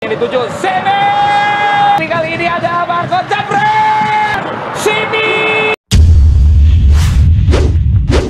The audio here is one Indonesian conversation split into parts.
Dituju sini. Kali ini ada Marco Jabret. Sini.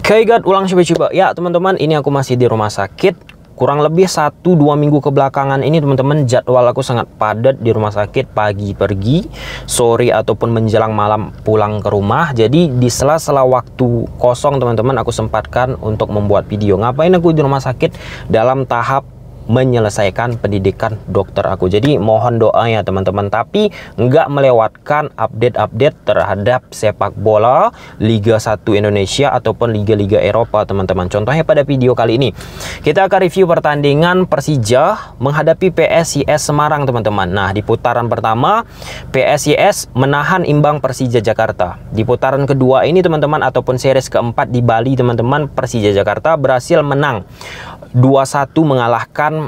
Oke guys, ulang coba-coba. Ya teman-teman, ini aku masih di rumah sakit. Kurang lebih 1-2 minggu kebelakangan ini teman-teman, jadwal aku sangat padat di rumah sakit. Pagi pergi, sore ataupun menjelang malam pulang ke rumah. Jadi di sela-sela waktu kosong teman-teman, aku sempatkan untuk membuat video. Ngapain aku di rumah sakit? Dalam tahap menyelesaikan pendidikan dokter aku. Jadi mohon doa ya teman-teman, tapi nggak melewatkan update-update terhadap sepak bola Liga 1 Indonesia ataupun Liga-Liga Eropa teman-teman. Contohnya pada video kali ini kita akan review pertandingan Persija menghadapi PSIS Semarang teman-teman. Nah, di putaran pertama PSIS menahan imbang Persija Jakarta. Di putaran kedua ini teman-teman, ataupun series keempat di Bali teman-teman, Persija Jakarta berhasil menang 2-1 mengalahkan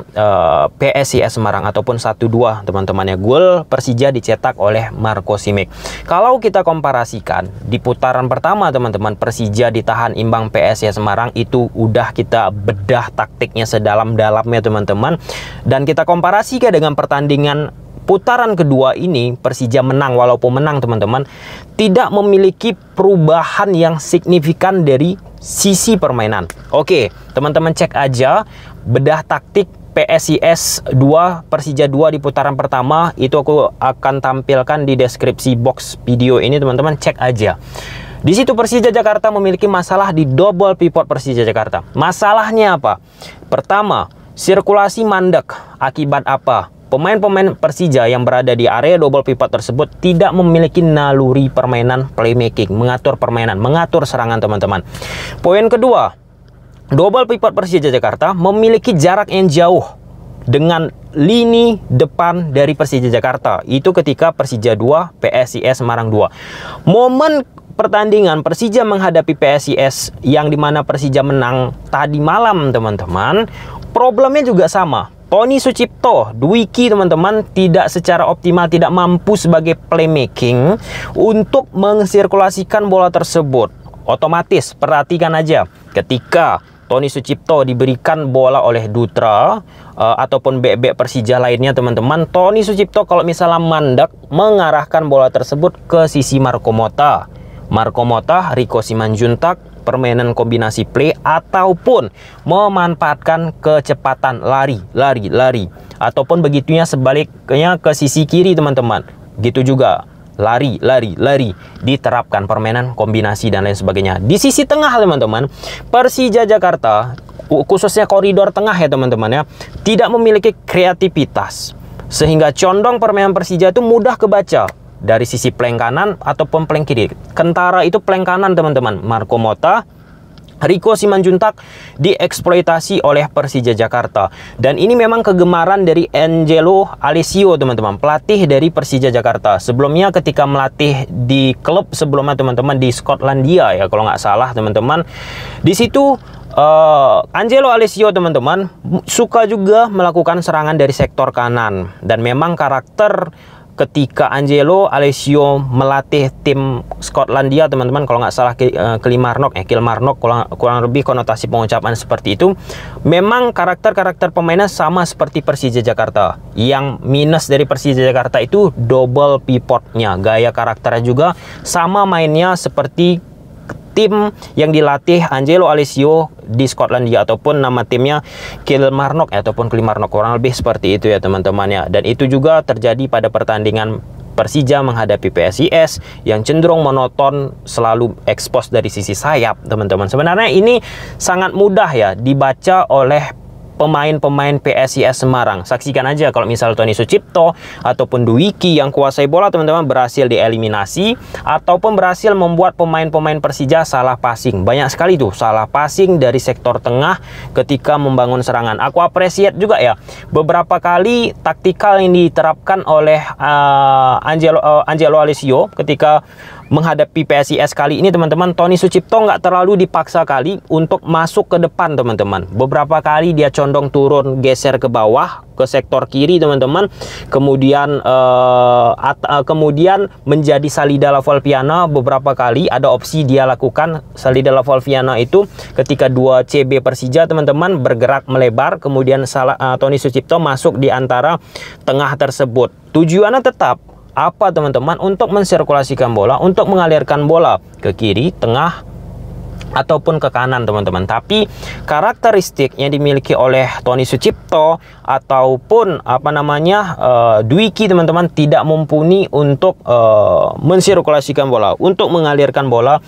PSIS Semarang, ataupun 1-2 teman-teman ya. Gol Persija dicetak oleh Marco Simic. Kalau kita komparasikan di putaran pertama teman-teman, Persija ditahan imbang PSIS Semarang, itu udah kita bedah taktiknya sedalam-dalamnya teman-teman, dan kita komparasikan dengan pertandingan putaran kedua ini. Persija menang, walaupun menang teman-teman, tidak memiliki perubahan yang signifikan dari sisi permainan. Oke, teman-teman cek aja bedah taktik PSIS 2 Persija 2 di putaran pertama, itu aku akan tampilkan di deskripsi box video ini teman-teman, cek aja. Di situ Persija Jakarta memiliki masalah di double pivot Persija Jakarta. Masalahnya apa? Pertama, sirkulasi mandek. Akibat apa? Pemain-pemain Persija yang berada di area double pivot tersebut tidak memiliki naluri permainan playmaking, mengatur permainan, mengatur serangan teman-teman. Poin kedua, double pivot Persija Jakarta memiliki jarak yang jauh dengan lini depan dari Persija Jakarta. Itu ketika Persija 2, PSIS Semarang 2. Momen pertandingan Persija menghadapi PSIS yang dimana Persija menang tadi malam teman-teman, problemnya juga sama. Tony Sucipto, Dwiki teman-teman, tidak secara optimal, tidak mampu sebagai playmaking untuk mensirkulasikan bola tersebut. Otomatis, perhatikan aja, ketika Tony Sucipto diberikan bola oleh Dutra ataupun bek-bek Persija lainnya teman-teman, Tony Sucipto kalau misalnya mandek mengarahkan bola tersebut ke sisi Marco Motta, Rico Simanjuntak, permainan kombinasi play, ataupun memanfaatkan kecepatan lari, ataupun begitunya sebaliknya ke sisi kiri teman-teman. Gitu juga lari, diterapkan permainan kombinasi dan lain sebagainya. Di sisi tengah teman-teman, Persija Jakarta khususnya koridor tengah ya teman-teman ya, tidak memiliki kreativitas, sehingga condong permainan Persija itu mudah kebaca dari sisi flank kanan ataupun flank kiri. Kentara itu flank kanan teman-teman, Marco Motta, Rico Simanjuntak dieksploitasi oleh Persija Jakarta. Dan ini memang kegemaran dari Angelo Alessio teman-teman, pelatih dari Persija Jakarta. Sebelumnya ketika melatih di klub sebelumnya teman-teman, di Skotlandia ya kalau nggak salah teman-teman, di situ Angelo Alessio teman-teman suka juga melakukan serangan dari sektor kanan. Dan memang karakter ketika Angelo Alessio melatih tim Skotlandia teman-teman, kalau nggak salah Kilmarnock kurang lebih konotasi pengucapan seperti itu. Memang karakter pemainnya sama seperti Persija Jakarta. Yang minus dari Persija Jakarta itu double pivotnya. Gaya karakternya juga sama mainnya seperti tim yang dilatih Angelo Alessio di Skotlandia, ataupun nama timnya Kilmarnock kurang lebih seperti itu ya teman-teman ya. Dan itu juga terjadi pada pertandingan Persija menghadapi PSIS yang cenderung monoton, selalu ekspos dari sisi sayap teman-teman. Sebenarnya ini sangat mudah ya dibaca oleh pemain-pemain PSIS Semarang. Saksikan aja kalau misal Tony Sucipto ataupun Dwiki yang kuasai bola teman-teman berhasil dieliminasi, ataupun berhasil membuat pemain-pemain Persija salah passing. Banyak sekali tuh salah passing dari sektor tengah ketika membangun serangan. Aku appreciate juga ya beberapa kali taktikal yang diterapkan oleh Angelo Alessio ketika menghadapi PSIS kali ini teman-teman, Tony Sucipto nggak terlalu dipaksa kali untuk masuk ke depan teman-teman. Beberapa kali dia condong turun, geser ke bawah ke sektor kiri teman-teman. Kemudian kemudian menjadi Salida Lavolpiana beberapa kali ada opsi dia lakukan. Salida Lavolpiana itu ketika 2 CB Persija teman-teman bergerak melebar, kemudian Tony Sucipto masuk di antara tengah tersebut. Tujuannya tetap apa teman-teman? Untuk mensirkulasikan bola, untuk mengalirkan bola ke kiri, tengah, ataupun ke kanan teman-teman. Tapi karakteristik yang dimiliki oleh Tony Sucipto ataupun Dwiki teman-teman tidak mumpuni untuk mensirkulasikan bola, untuk mengalirkan bola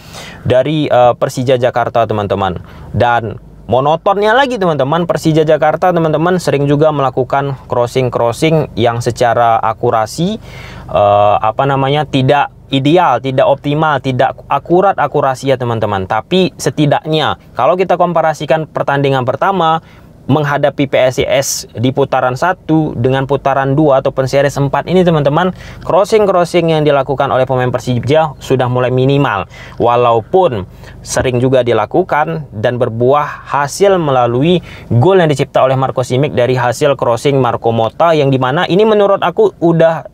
dari Persija Jakarta teman-teman. Dan monotonnya lagi teman-teman, Persija Jakarta teman-teman sering juga melakukan crossing yang secara akurasi tidak ideal, tidak optimal, tidak akurasi ya teman-teman. Tapi setidaknya kalau kita komparasikan pertandingan pertama menghadapi PSIS di putaran 1 dengan putaran 2 ataupun series 4 ini teman-teman, crossing yang dilakukan oleh pemain Persija sudah mulai minimal, walaupun sering juga dilakukan dan berbuah hasil melalui gol yang dicipta oleh Marco Simic dari hasil crossing Marco Motta, yang dimana ini menurut aku udah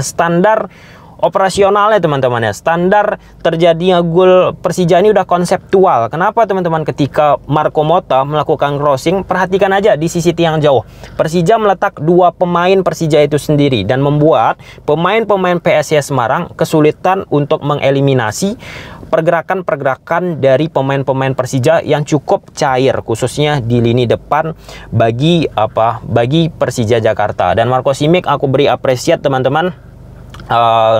standar operasionalnya teman-teman ya. Standar terjadinya gol Persija ini udah konseptual. Kenapa teman-teman? Ketika Marco Motta melakukan crossing, perhatikan aja di sisi tiang jauh, Persija meletak 2 pemain Persija itu sendiri dan membuat pemain-pemain PSIS Semarang kesulitan untuk mengeliminasi pergerakan dari pemain-pemain Persija yang cukup cair, khususnya di lini depan bagi Persija Jakarta. Dan Marco Simic aku beri apresiat teman-teman.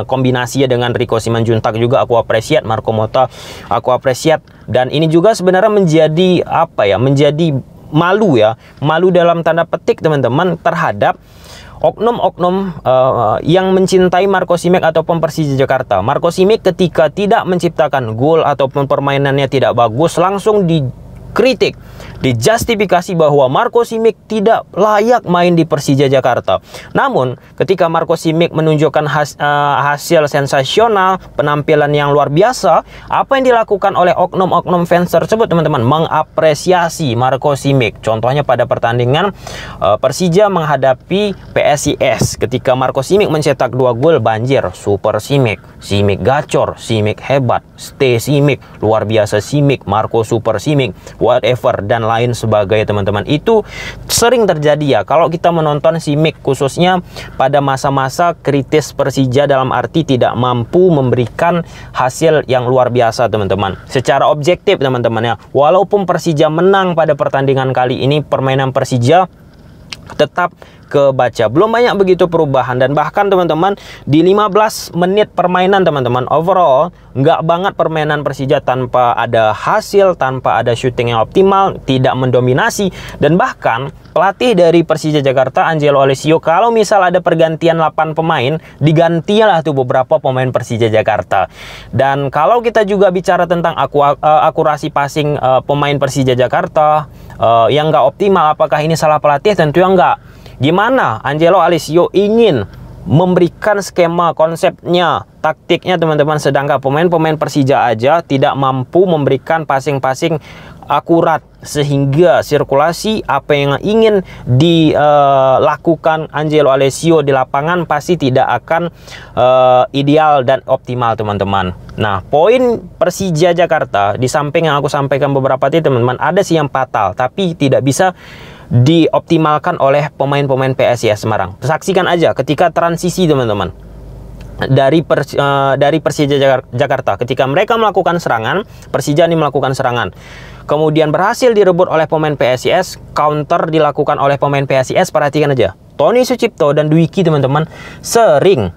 Kombinasinya dengan Rico Simanjuntak juga aku apresiat, Marco Motta aku apresiat. Dan ini juga sebenarnya menjadi menjadi malu dalam tanda petik teman-teman terhadap oknum-oknum yang mencintai Marco Simic ataupun Persija Jakarta. Marco Simic ketika tidak menciptakan gol ataupun permainannya tidak bagus, langsung dikritik, dijustifikasi bahwa Marco Simic tidak layak main di Persija Jakarta. Namun ketika Marco Simic menunjukkan hasil sensasional, penampilan yang luar biasa, apa yang dilakukan oleh oknum-oknum fans tersebut teman-teman? Mengapresiasi Marco Simic. Contohnya pada pertandingan Persija menghadapi PSIS, ketika Marco Simic mencetak 2 gol, banjir, super Simic, Simic gacor, Simic hebat, stay Simic, luar biasa Simic, Marco super Simic, whatever dan lain sebagainya teman-teman. Itu sering terjadi ya kalau kita menonton Simic, khususnya pada masa-masa kritis Persija, dalam arti tidak mampu memberikan hasil yang luar biasa teman-teman. Secara objektif teman-teman ya, walaupun Persija menang pada pertandingan kali ini, permainan Persija tetap kebaca, belum banyak begitu perubahan. Dan bahkan teman-teman di 15 menit permainan teman-teman, overall nggak banget permainan Persija tanpa ada hasil, tanpa ada shooting yang optimal, tidak mendominasi. Dan bahkan pelatih dari Persija Jakarta, Angelo Alessio, kalau misal ada pergantian 8 pemain, digantilah tuh beberapa pemain Persija Jakarta. Dan kalau kita juga bicara tentang akurasi passing pemain Persija Jakarta yang nggak optimal, apakah ini salah pelatih? Tentunya enggak. Gimana Angelo Alessio ingin memberikan skema, konsepnya, taktiknya teman-teman, sedangkan pemain-pemain Persija aja tidak mampu memberikan passing-passing akurat, sehingga sirkulasi apa yang ingin dilakukan Angelo Alessio di lapangan pasti tidak akan ideal dan optimal teman-teman. Nah, poin Persija Jakarta di samping yang aku sampaikan beberapa tadi teman-teman, ada sih yang fatal tapi tidak bisa dioptimalkan oleh pemain-pemain PSIS Semarang. Saksikan aja ketika transisi teman-teman dari Persija Jakarta, ketika mereka melakukan serangan, Persija ini melakukan serangan, kemudian berhasil direbut oleh pemain PSIS, counter dilakukan oleh pemain PSIS. Perhatikan aja, Tony Sucipto dan Dwiki teman-teman sering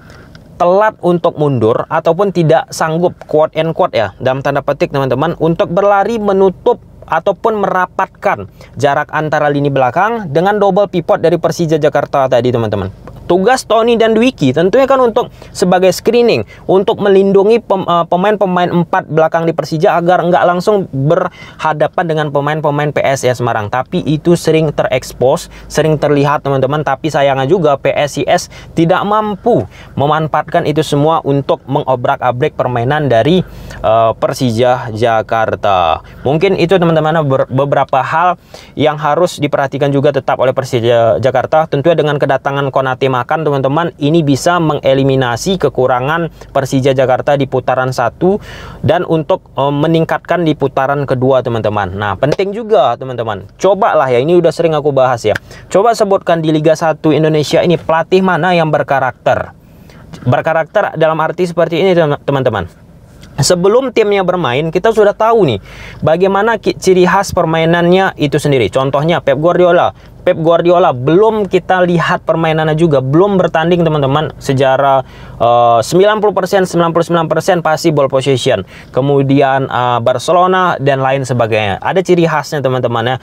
telat untuk mundur ataupun tidak sanggup, quote and quote ya, dalam tanda petik teman-teman, untuk berlari menutup ataupun merapatkan jarak antara lini belakang dengan double pivot dari Persija Jakarta tadi teman-teman. Tugas Tony dan Dwiki tentunya kan untuk sebagai screening, untuk melindungi pemain-pemain 4 belakang di Persija agar nggak langsung berhadapan dengan pemain-pemain PSIS Semarang. Tapi itu sering terekspos, sering terlihat teman-teman. Tapi sayangnya juga PSIS tidak mampu memanfaatkan itu semua untuk mengobrak-abrik permainan dari Persija Jakarta. Mungkin itu teman-teman beberapa hal yang harus diperhatikan juga tetap oleh Persija Jakarta. Tentunya dengan kedatangan Konate Makan teman-teman, ini bisa mengeliminasi kekurangan Persija Jakarta di putaran 1 dan untuk meningkatkan di putaran kedua teman-teman. Nah, penting juga teman-teman, cobalah ya, ini udah sering aku bahas ya, coba sebutkan di Liga 1 Indonesia ini pelatih mana yang berkarakter. Berkarakter dalam arti seperti ini teman-teman. Sebelum timnya bermain, kita sudah tahu nih bagaimana ciri khas permainannya itu sendiri. Contohnya Pep Guardiola belum kita lihat permainannya juga, belum bertanding teman-teman, sejarah 90%, 99% pasti ball possession. Kemudian Barcelona dan lain sebagainya. Ada ciri khasnya teman-teman ya.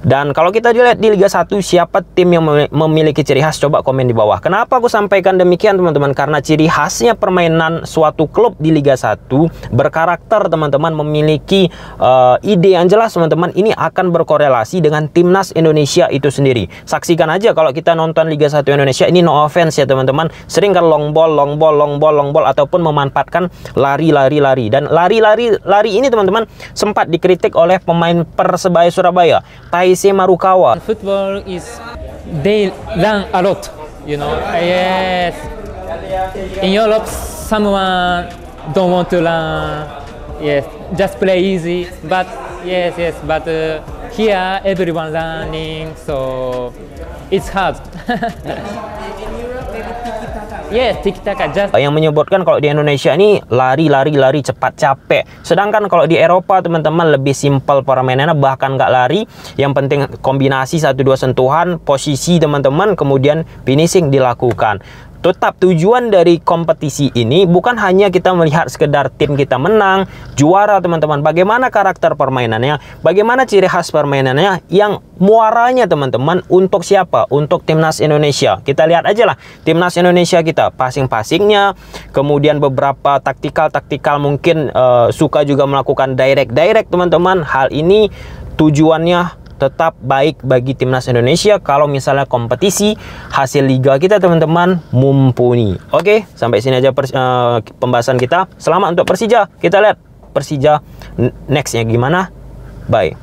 Dan kalau kita dilihat di Liga 1 siapa tim yang memiliki ciri khas, coba komen di bawah. Kenapa aku sampaikan demikian teman-teman? Karena ciri khasnya permainan suatu klub di Liga 1 berkarakter teman-teman, memiliki ide yang jelas teman-teman, ini akan berkorelasi dengan timnas Indonesia itu sendiri. Saksikan aja kalau kita nonton Liga 1 Indonesia ini, no offense ya teman-teman, sering kan long ball ataupun memanfaatkan lari. Dan lari ini teman-teman sempat dikritik oleh pemain Persebaya Surabaya, Taise Marukawa. Football is they run a lot, you know. Yes. In Europe, someone don't want to run. Yes, just play easy. But but here everyone running, so it's hard. Yes, tiki-taka. Yang menyebutkan kalau di Indonesia ini lari cepat capek. Sedangkan kalau di Eropa teman-teman lebih simpel permainannya, bahkan nggak lari. Yang penting kombinasi 1-2 sentuhan, posisi teman-teman, kemudian finishing dilakukan. Tetap tujuan dari kompetisi ini bukan hanya kita melihat sekedar tim kita menang, juara teman-teman. Bagaimana karakter permainannya, bagaimana ciri khas permainannya yang muaranya teman-teman untuk siapa? Untuk timnas Indonesia. Kita lihat aja lah timnas Indonesia kita, passing-passingnya, kemudian beberapa taktikal mungkin suka juga melakukan direct teman-teman. Hal ini tujuannya tetap baik bagi timnas Indonesia kalau misalnya kompetisi hasil liga kita teman-teman mumpuni. Oke, sampai sini aja pembahasan kita. Selamat untuk Persija. Kita lihat Persija nextnya gimana. Bye.